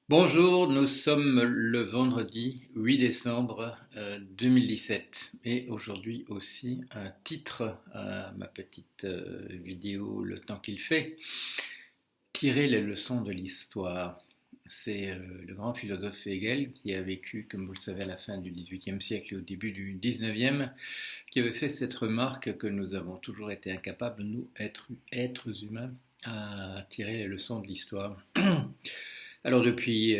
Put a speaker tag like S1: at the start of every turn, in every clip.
S1: Bonjour, nous sommes le vendredi 8 décembre 2017 et aujourd'hui aussi un titre à ma petite vidéo Le temps qu'il fait, tirer les leçons de l'histoire. C'est le grand philosophe Hegel qui a vécu, comme vous le savez, à la fin du XVIIIe siècle et au début du XIXe, qui avait fait cette remarque que nous avons toujours été incapables, nous, êtres humains, à tirer les leçons de l'histoire. Alors depuis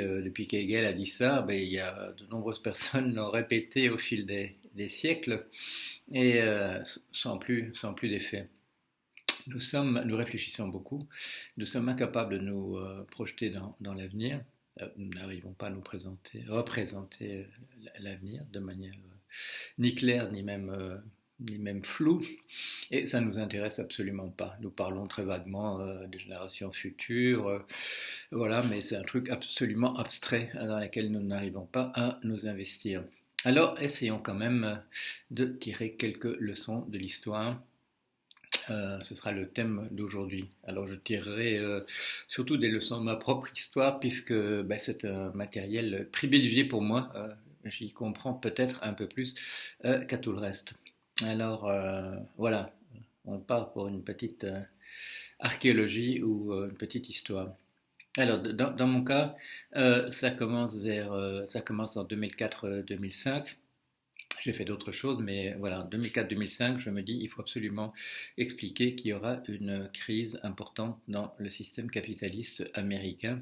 S1: qu'Hegel a dit ça, ben, il y a de nombreuses personnes l'ont répété au fil des siècles et sans plus d'effet. Nous réfléchissons beaucoup, nous sommes incapables de nous projeter dans l'avenir, nous n'arrivons pas à nous représenter l'avenir de manière ni claire ni même floue, et ça ne nous intéresse absolument pas. Nous parlons très vaguement des générations futures, voilà, mais c'est un truc absolument abstrait dans lequel nous n'arrivons pas à nous investir. Alors, essayons quand même de tirer quelques leçons de l'histoire. Ce sera le thème d'aujourd'hui. Alors, je tirerai surtout des leçons de ma propre histoire, puisque ben, c'est un matériel privilégié pour moi. J'y comprends peut-être un peu plus qu'à tout le reste. Alors, voilà, on part pour une petite archéologie ou une petite histoire. Alors, dans mon cas, ça commence en 2004-2005. J'ai fait d'autres choses, mais voilà, 2004-2005, je me dis, il faut absolument expliquer qu'il y aura une crise importante dans le système capitaliste américain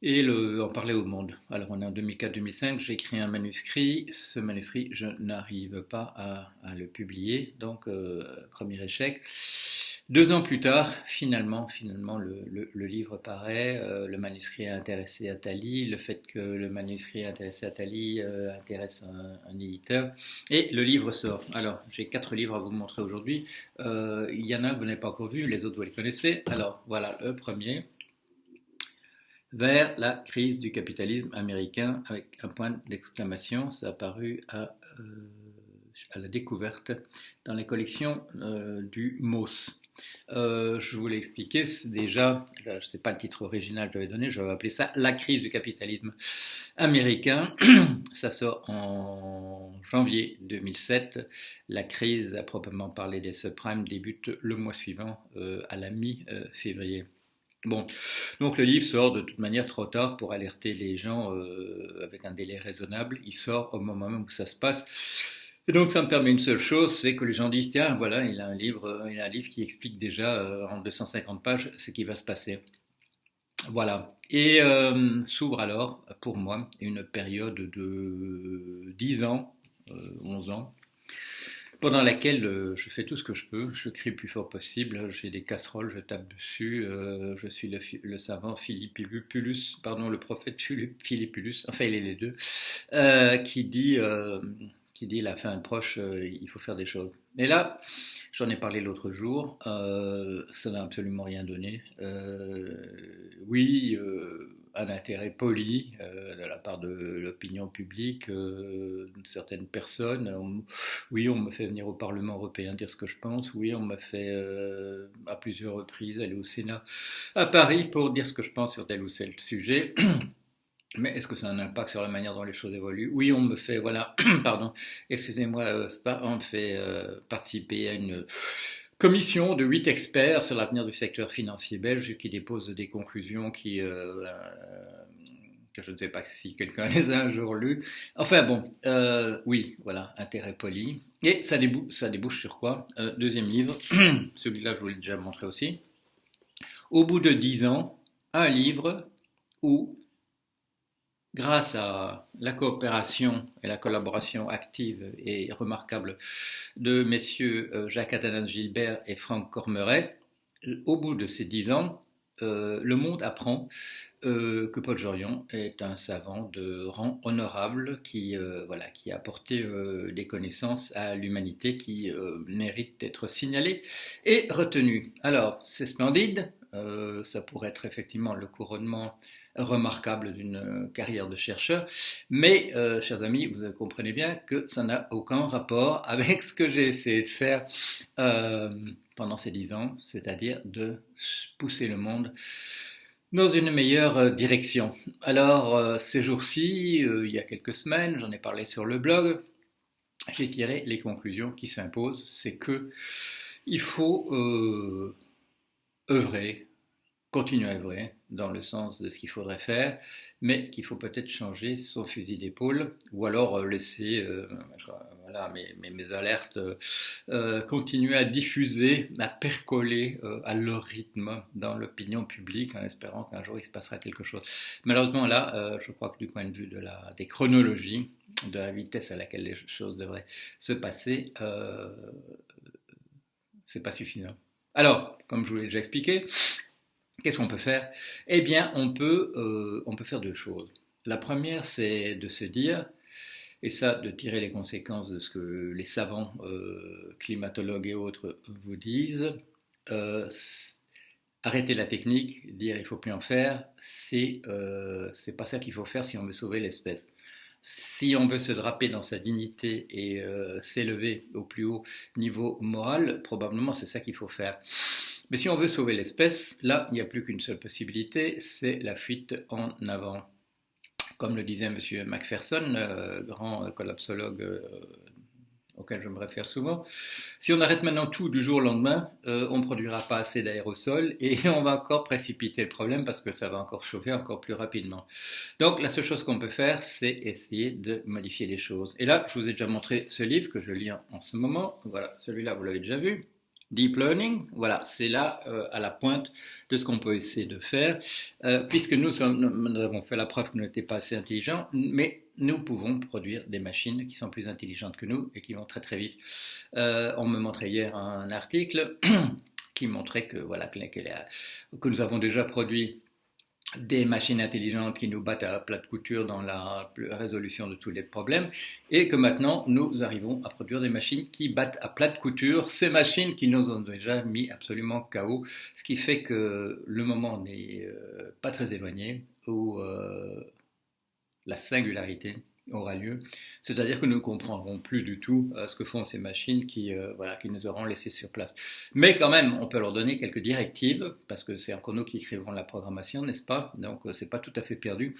S1: et en parler au monde. Alors, on est en 2004-2005, j'ai écrit un manuscrit. Ce manuscrit, je n'arrive pas à le publier, donc premier échec. 2 ans plus tard, finalement, le livre paraît, le manuscrit a intéressé Attali, le fait que le manuscrit a intéressé Attali intéresse un éditeur, et le livre sort. Alors, j'ai 4 livres à vous montrer aujourd'hui. Il y en a que vous n'avez pas encore vu, les autres vous les connaissez. Alors, voilà le premier, Vers la crise du capitalisme américain, avec un point d'exclamation. Ça a apparu à la découverte dans la collection du MOS. Je vous l'ai expliqué, c'est déjà, je ne sais pas le titre original que j'avais donné, je vais appeler ça La crise du capitalisme américain. Ça sort en janvier 2007. La crise, à proprement parler des subprimes, débute le mois suivant, à la mi-février. Bon, donc le livre sort de toute manière trop tard pour alerter les gens avec un délai raisonnable. Il sort au moment même où ça se passe. Et donc ça me permet une seule chose, c'est que les gens disent tiens voilà il a un livre qui explique déjà en 250 pages ce qui va se passer. Voilà. Et s'ouvre alors pour moi une période de 10 ans, 11 ans, pendant laquelle je fais tout ce que je peux, je crie le plus fort possible, j'ai des casseroles, je tape dessus, je suis le savant Philippulus, pardon, le prophète Philippulus, enfin il est les deux, qui dit la fin est proche, il faut faire des choses. Et là, j'en ai parlé l'autre jour, ça n'a absolument rien donné. Oui, un intérêt poli de la part de l'opinion publique, d'une certaine personne. Oui, on me fait venir au Parlement européen dire ce que je pense. Oui, on m'a fait à plusieurs reprises aller au Sénat à Paris pour dire ce que je pense sur tel ou tel sujet. Mais est-ce que ça a un impact sur la manière dont les choses évoluent? Oui, on me fait, voilà, pardon, excusez-moi, on me fait participer à une commission de 8 experts sur l'avenir du secteur financier belge qui dépose des conclusions que je ne sais pas si quelqu'un les a un jour lues. Enfin bon, oui, voilà, intérêt poli. Et ça débouche sur quoi? Deuxième livre, celui-là je vous l'ai déjà montré aussi. Au bout de 10 ans, un livre où grâce à la coopération et la collaboration active et remarquable de messieurs Jacques Athanas Gilbert et Franck Cormeret, au bout de ces 10 ans, le monde apprend que Paul Jorion est un savant de rang honorable qui a apporté des connaissances à l'humanité qui méritent d'être signalées et retenues. Alors, c'est splendide, ça pourrait être effectivement le couronnement remarquable d'une carrière de chercheur, mais chers amis, vous comprenez bien que ça n'a aucun rapport avec ce que j'ai essayé de faire pendant ces 10 ans, c'est-à-dire de pousser le monde dans une meilleure direction. Alors, ces jours-ci, il y a quelques semaines, j'en ai parlé sur le blog, j'ai tiré les conclusions qui s'imposent, c'est que il faut œuvrer, continuer à œuvrer dans le sens de ce qu'il faudrait faire, mais qu'il faut peut-être changer son fusil d'épaule, ou alors laisser voilà, mes alertes continuer à diffuser, à percoler à leur rythme dans l'opinion publique, en espérant qu'un jour il se passera quelque chose. Malheureusement là, je crois que du point de vue des chronologies, de la vitesse à laquelle les choses devraient se passer, c'est pas suffisant. Alors, comme je vous l'ai déjà expliqué, qu'est-ce qu'on peut faire? Eh bien, on peut faire deux choses. La première, c'est de se dire, et ça, de tirer les conséquences de ce que les savants, climatologues et autres vous disent, euh, arrêter la technique, dire il faut plus en faire, c'est pas ça qu'il faut faire si on veut sauver l'espèce. Si on veut se draper dans sa dignité et s'élever au plus haut niveau moral, probablement c'est ça qu'il faut faire. Mais si on veut sauver l'espèce, là, il n'y a plus qu'une seule possibilité, c'est la fuite en avant. Comme le disait M. Macpherson, grand collapsologue auquel je me réfère souvent, si on arrête maintenant tout du jour au lendemain, on ne produira pas assez d'aérosols et on va encore précipiter le problème parce que ça va encore chauffer encore plus rapidement. Donc la seule chose qu'on peut faire, c'est essayer de modifier les choses. Et là, je vous ai déjà montré ce livre que je lis en ce moment. Voilà, celui-là, vous l'avez déjà vu. Deep Learning, voilà, c'est là à la pointe de ce qu'on peut essayer de faire, puisque nous avons fait la preuve qu'on n'était pas assez intelligents, mais nous pouvons produire des machines qui sont plus intelligentes que nous et qui vont très très vite. On me montrait hier un article qui montrait que, voilà, que nous avons déjà produit des machines intelligentes qui nous battent à plat de couture dans la résolution de tous les problèmes, et que maintenant nous arrivons à produire des machines qui battent à plat de couture ces machines qui nous ont déjà mis absolument KO, ce qui fait que le moment n'est pas très éloigné où la singularité aura lieu, c'est-à-dire que nous ne comprendrons plus du tout ce que font ces machines voilà, qui nous auront laissés sur place. Mais quand même, on peut leur donner quelques directives, parce que c'est encore nous qui écrivons la programmation, n'est-ce pas? Donc c'est pas tout à fait perdu.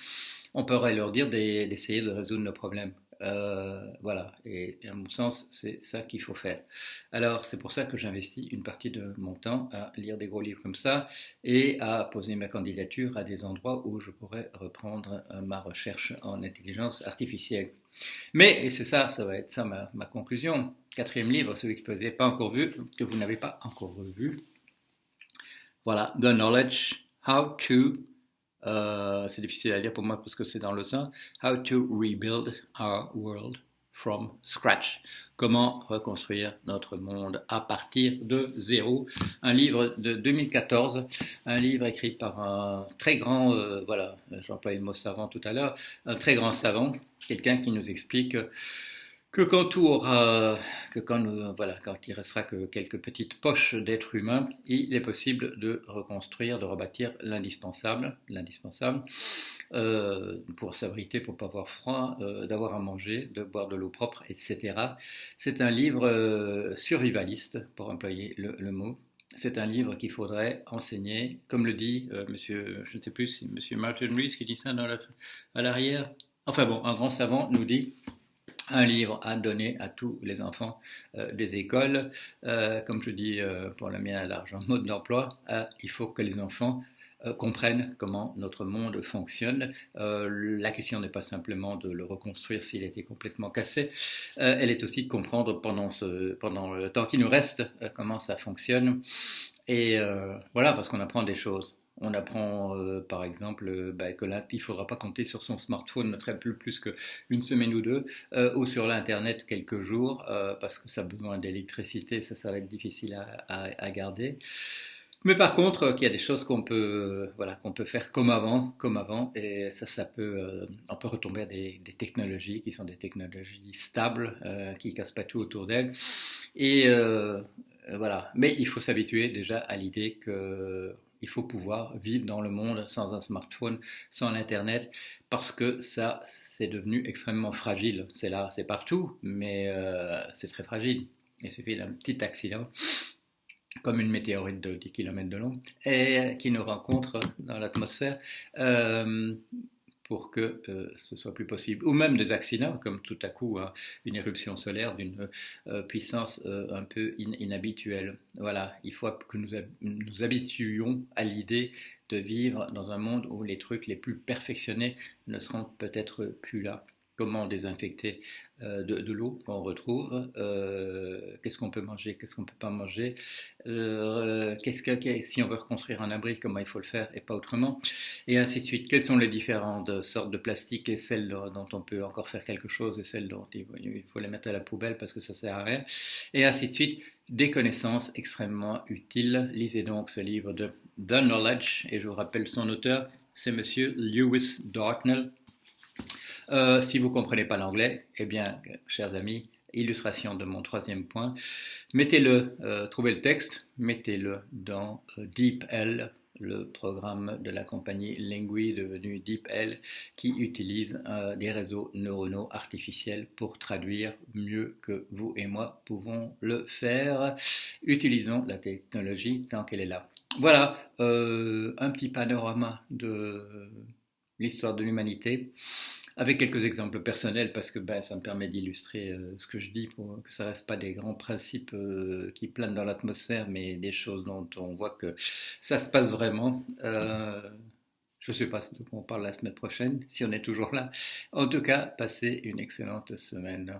S1: On pourrait leur dire d'essayer de résoudre nos problèmes. Voilà, et à mon sens, c'est ça qu'il faut faire. Alors, c'est pour ça que j'investis une partie de mon temps à lire des gros livres comme ça et à poser ma candidature à des endroits où je pourrais reprendre ma recherche en intelligence artificielle. Mais, et c'est ça, ça va être ça ma conclusion. Quatrième livre, celui que vous n'avez pas encore vu, que vous n'avez pas encore vu. Voilà, The Knowledge, How to c'est difficile à lire pour moi parce que c'est dans le sein. How to rebuild our world from scratch. Comment reconstruire notre monde à partir de zéro. Un livre de 2014, un livre écrit par un très grand, voilà, j'emploie le mot savant tout à l'heure, un très grand savant, quelqu'un qui nous explique que quand tout aura, que quand nous, voilà, quand il restera que quelques petites poches d'êtres humains, il est possible de reconstruire, de rebâtir l'indispensable, pour s'abriter, pour pas avoir froid, d'avoir à manger, de boire de l'eau propre, etc. C'est un livre survivaliste, pour employer le mot. C'est un livre qu'il faudrait enseigner, comme le dit monsieur, je ne sais plus si monsieur Martin Rees qui dit ça à l'arrière. Enfin bon, un grand savant nous dit un livre à donner à tous les enfants des écoles. Comme je dis pour le mien à l'argent mode d'emploi, il faut que les enfants comprennent comment notre monde fonctionne. La question n'est pas simplement de le reconstruire s'il a été complètement cassé, elle est aussi de comprendre pendant le temps qui nous reste comment ça fonctionne. Et voilà, parce qu'on apprend des choses. On apprend par exemple que là, il ne faudra pas compter sur son smartphone très plus qu'une semaine ou deux, ou sur l'Internet quelques jours, parce que ça a besoin d'électricité, ça va être difficile à garder. Mais par contre, qu'il y a des choses voilà, qu'on peut faire comme avant, et ça peut, on peut retomber à des technologies qui sont des technologies stables, qui cassent pas tout autour d'elles, et voilà. Mais il faut s'habituer déjà à l'idée que il faut pouvoir vivre dans le monde sans un smartphone, sans l'internet, parce que ça, c'est devenu extrêmement fragile. C'est là, c'est partout, mais c'est très fragile. Il suffit d'un petit accident comme une météorite de 10 km de long, et qui nous rencontre dans l'atmosphère pour que ce soit plus possible. Ou même des accidents, comme tout à coup une éruption solaire d'une puissance un peu inhabituelle. Voilà, il faut que nous habituions à l'idée de vivre dans un monde où les trucs les plus perfectionnés ne seront peut-être plus là. Comment désinfecter de l'eau qu'on retrouve, qu'est-ce qu'on peut manger, qu'est-ce qu'on ne peut pas manger, si on veut reconstruire un abri, comment il faut le faire et pas autrement, et ainsi de suite. Quelles sont les différentes sortes de plastique et celles dont on peut encore faire quelque chose et celles dont il faut les mettre à la poubelle parce que ça sert à rien, et ainsi de suite. Des connaissances extrêmement utiles. Lisez donc ce livre de The Knowledge, et je vous rappelle son auteur, c'est Monsieur Lewis Dartnell. Si vous ne comprenez pas l'anglais, eh bien, chers amis, illustration de mon troisième point, trouvez le texte, mettez-le dans DeepL, le programme de la compagnie Lingui devenu DeepL, qui utilise des réseaux neuronaux artificiels pour traduire mieux que vous et moi pouvons le faire. Utilisons la technologie tant qu'elle est là. Voilà, un petit panorama de l'histoire de l'humanité, avec quelques exemples personnels, parce que ça me permet d'illustrer ce que je dis, pour que ça ne reste pas des grands principes qui planent dans l'atmosphère, mais des choses dont on voit que ça se passe vraiment. Je ne sais pas de quoi on parle la semaine prochaine, si on est toujours là. En tout cas, passez une excellente semaine.